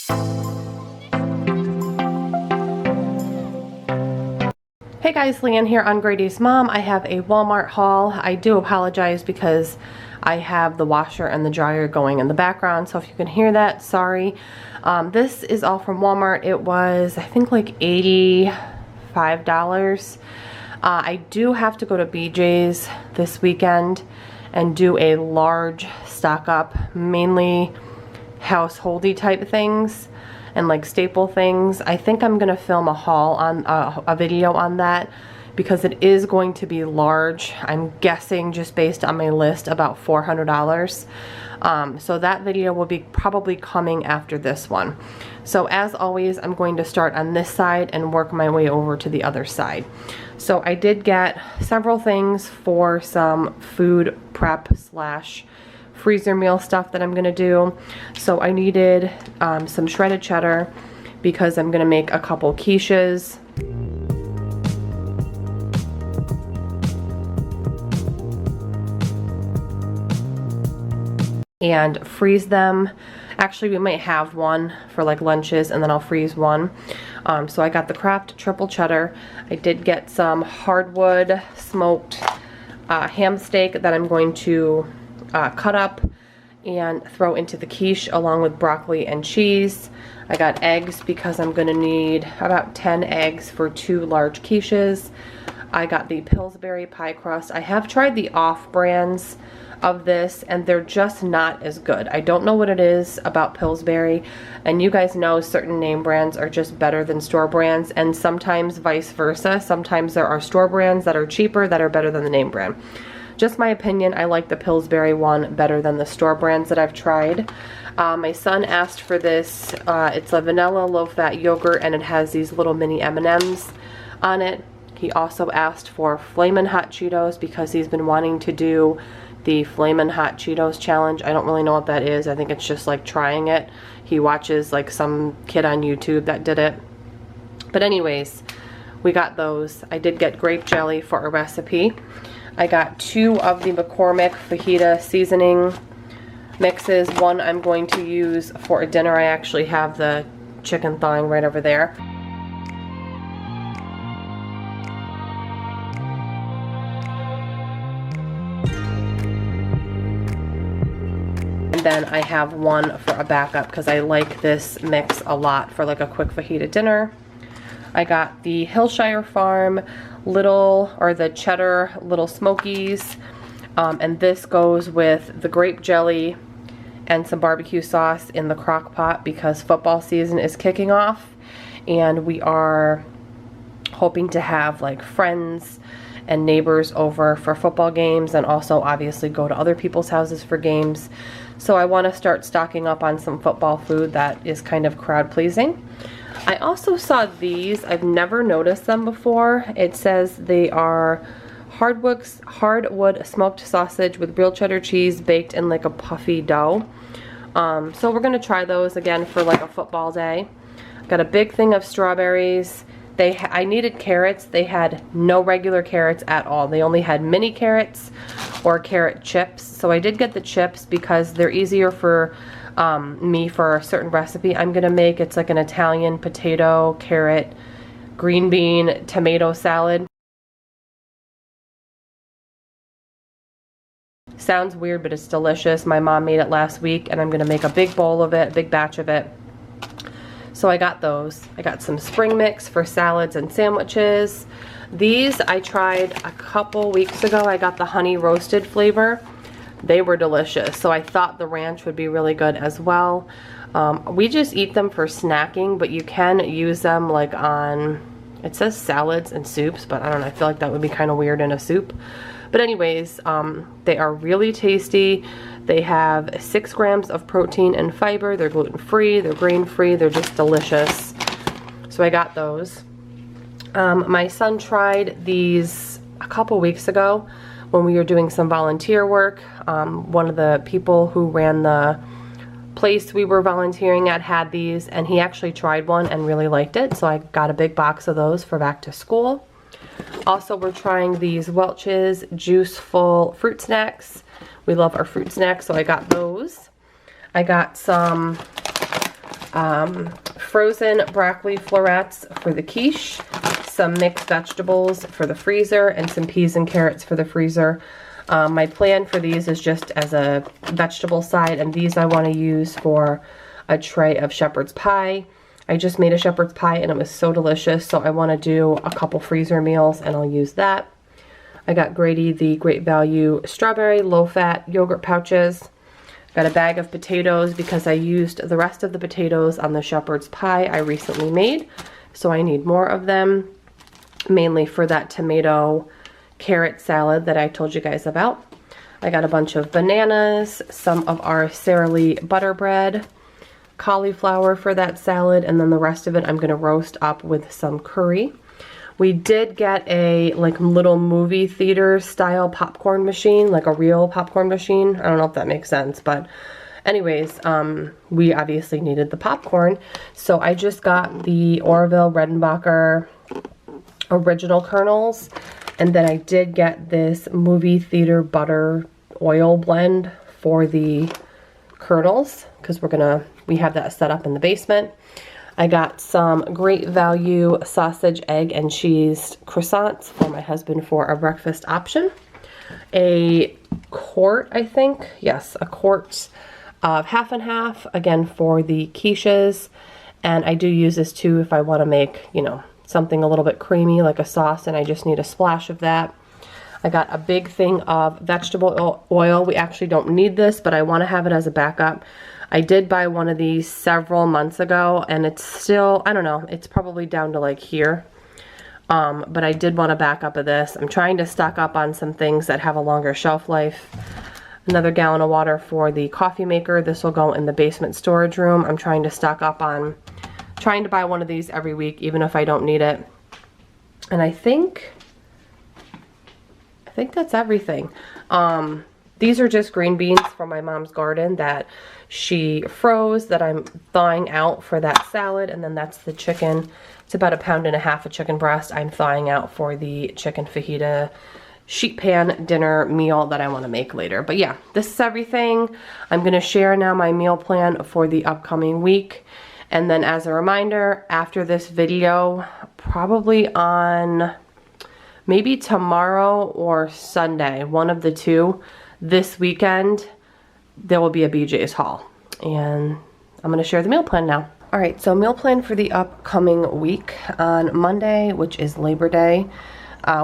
Hey guys, Leanne here on Grady's Mom. I have a Walmart haul. I do apologize because I have the washer and the dryer going in the background, so if you can hear that, sorry. This is all from Walmart. It was, I think, like $85. I do have to go to BJ's this weekend and do a large stock up, mainly householdy type things and like staple things. I think I'm gonna film a haul on a video on that because it is going to be large. I'm guessing, just based on my list, about $400. So that video will be probably coming after this one. So as always, I'm going to start on this side and work my way over to the other side. So I did get several things for some food prep slash freezer meal stuff that I'm gonna do. So I needed some shredded cheddar because I'm gonna make a couple quiches. And freeze them. Actually, we might have one for like lunches and then I'll freeze one. So I got the Kraft triple cheddar. I did get some hardwood smoked ham steak that I'm going to cut up and throw into the quiche along with broccoli and cheese. I got eggs because I'm gonna need about 10 eggs for 2 large quiches. I got the Pillsbury pie crust. I have tried the off brands of this and they're just not as good. I don't know what it is about Pillsbury, and you guys know certain name brands are just better than store brands, and sometimes vice versa. Sometimes there are store brands that are cheaper that are better than the name brand. Just my opinion, I like the Pillsbury one better than the store brands that I've tried. My son asked for this. It's a vanilla low-fat yogurt and it has these little mini M&Ms on it. He also asked for Flamin' Hot Cheetos because he's been wanting to do the Flamin' Hot Cheetos challenge. I don't really know what that is. I think it's just like trying it. He watches like some kid on YouTube that did it. But anyways, we got those. I did get grape jelly for a recipe. I got 2 of the McCormick fajita seasoning mixes. One I'm going to use for a dinner. I actually have the chicken thawing right over there. And then I have one for a backup because I like this mix a lot for like a quick fajita dinner. I got the Hillshire Farm the cheddar little smokies, and this goes with the grape jelly and some barbecue sauce in the crock pot because football season is kicking off and we are hoping to have like friends and neighbors over for football games, and also obviously go to other people's houses for games. So I want to start stocking up on some football food that is kind of crowd pleasing. I also saw these. I've never noticed them before. It says they are hardwood smoked sausage with real cheddar cheese baked in like a puffy dough. So we're gonna try those again for like a football day. Got a big thing of strawberries. I needed carrots. They had no regular carrots at all. They only had mini carrots or carrot chips. So I did get the chips because they're easier for me for a certain recipe I'm gonna make. It's like an Italian potato, carrot, green bean, tomato salad. Sounds weird, but it's delicious. My mom made it last week and I'm gonna make a big bowl of it, a big batch of it. So I got those. I got some spring mix for salads and sandwiches. These I tried a couple weeks ago. I got the honey roasted flavor. They were delicious. So I thought the ranch would be really good as well. We just eat them for snacking, but you can use them like on, it says salads and soups, but I don't know, I feel like that would be kind of weird in a soup. But anyways, they are really tasty. They have 6 grams of protein and fiber. They're gluten-free, they're grain-free, they're just delicious. So I got those. My son tried these a couple weeks ago when we were doing some volunteer work. One of the people who ran the place we were volunteering at had these, and he actually tried one and really liked it, so I got a big box of those for back to school. Also, we're trying these Welch's Juiceful fruit snacks. We love our fruit snacks, so I got those. I got some Frozen broccoli florets for the quiche, some mixed vegetables for the freezer, and some peas and carrots for the freezer. My plan for these is just as a vegetable side, and these I want to use for a tray of shepherd's pie. I just made a shepherd's pie and it was so delicious, so I want to do a couple freezer meals and I'll use that. I got Grady the Great Value strawberry low-fat yogurt pouches. Got a bag of potatoes because I used the rest of the potatoes on the shepherd's pie I recently made, so I need more of them, mainly for that tomato carrot salad that I told you guys about. I got a bunch of bananas, some of our Sara Lee butter bread, cauliflower for that salad, and then the rest of it I'm going to roast up with some curry. We did get a like little movie theater style popcorn machine, like a real popcorn machine. I don't know if that makes sense, but anyways, we obviously needed the popcorn. So I just got the Orville Redenbacher original kernels, and then I did get this movie theater butter oil blend for the kernels because we have that set up in the basement. I got some Great Value sausage, egg, and cheese croissants for my husband for a breakfast option. A quart, I think. Yes, a quart of half and half, again, for the quiches. And I do use this too if I want to make, you know, something a little bit creamy like a sauce and I just need a splash of that. I got a big thing of vegetable oil. We actually don't need this, but I want to have it as a backup. I did buy one of these several months ago and it's still, I don't know, it's probably down to like here. But I did want a backup of this. I'm trying to stock up on some things that have a longer shelf life. Another gallon of water for the coffee maker. This will go in the basement storage room. I'm trying to stock up on, trying to buy one of these every week, even if I don't need it. And I think that's everything. These are just green beans from my mom's garden that she froze that I'm thawing out for that salad, and then that's the chicken. It's about 1.5 pounds of chicken breast I'm thawing out for the chicken fajita sheet pan dinner meal that I want to make later. But yeah, this is everything. I'm going to share now my meal plan for the upcoming week. And then as a reminder, after this video, probably on maybe tomorrow or Sunday, one of the two, this weekend, there will be a BJ's haul. And I'm going to share the meal plan now. All right, so meal plan for the upcoming week. On Monday, which is Labor Day,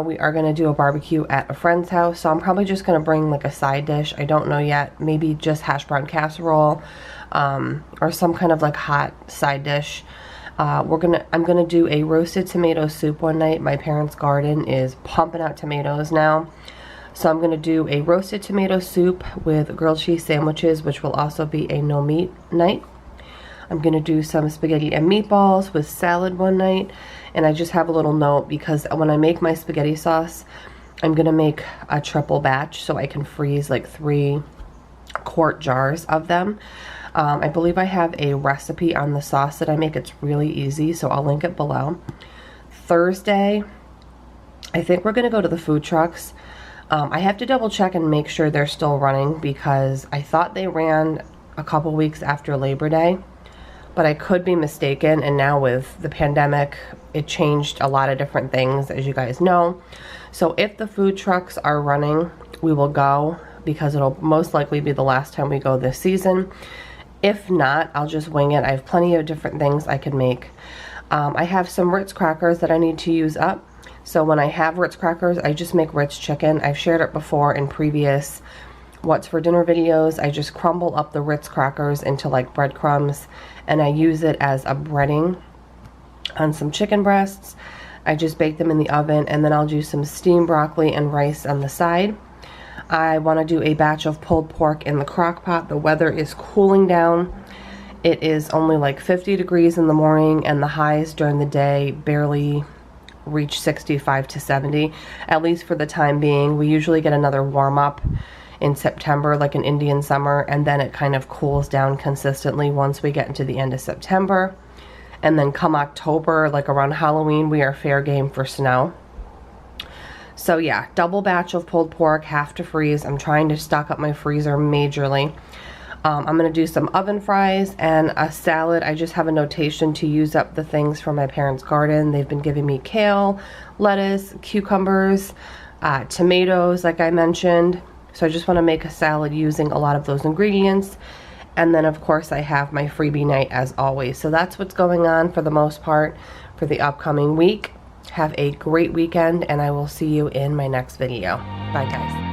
we are going to do a barbecue at a friend's house. So I'm probably just going to bring like a side dish. I don't know yet. Maybe just hash brown casserole or some kind of like hot side dish. I'm gonna do a roasted tomato soup one night. My parents' garden is pumping out tomatoes now. So I'm gonna do a roasted tomato soup with grilled cheese sandwiches, which will also be a no meat night. I'm gonna do some spaghetti and meatballs with salad one night. And I just have a little note because when I make my spaghetti sauce, I'm gonna make a triple batch so I can freeze like 3 quart jars of them. I believe I have a recipe on the sauce that I make. It's really easy, so I'll link it below. Thursday, I think we're gonna go to the food trucks. I have to double check and make sure they're still running because I thought they ran a couple weeks after Labor Day, but I could be mistaken. And now with the pandemic, it changed a lot of different things, as you guys know. So if the food trucks are running, we will go because it'll most likely be the last time we go this season. If not, I'll just wing it. I have plenty of different things I can make. I have some Ritz crackers that I need to use up. So when I have Ritz crackers, I just make Ritz chicken. I've shared it before in previous What's for Dinner videos. I just crumble up the Ritz crackers into like breadcrumbs and I use it as a breading on some chicken breasts. I just bake them in the oven and then I'll do some steamed broccoli and rice on the side. I want to do a batch of pulled pork in the crock pot. The weather is cooling down. It is only like 50 degrees in the morning and the highs during the day barely reach 65 to 70, at least for the time being. We usually get another warm up in September, like an Indian summer, and then it kind of cools down consistently once we get into the end of September. And then come October, like around Halloween, we are fair game for snow. So yeah, double batch of pulled pork, half to freeze. I'm trying to stock up my freezer majorly. I'm gonna do some oven fries and a salad. I just have a notation to use up the things from my parents' garden. They've been giving me kale, lettuce, cucumbers, tomatoes, like I mentioned. So I just want to make a salad using a lot of those ingredients. And then of course I have my freebie night as always. So that's what's going on for the most part for the upcoming week. Have a great weekend, and I will see you in my next video. Bye guys.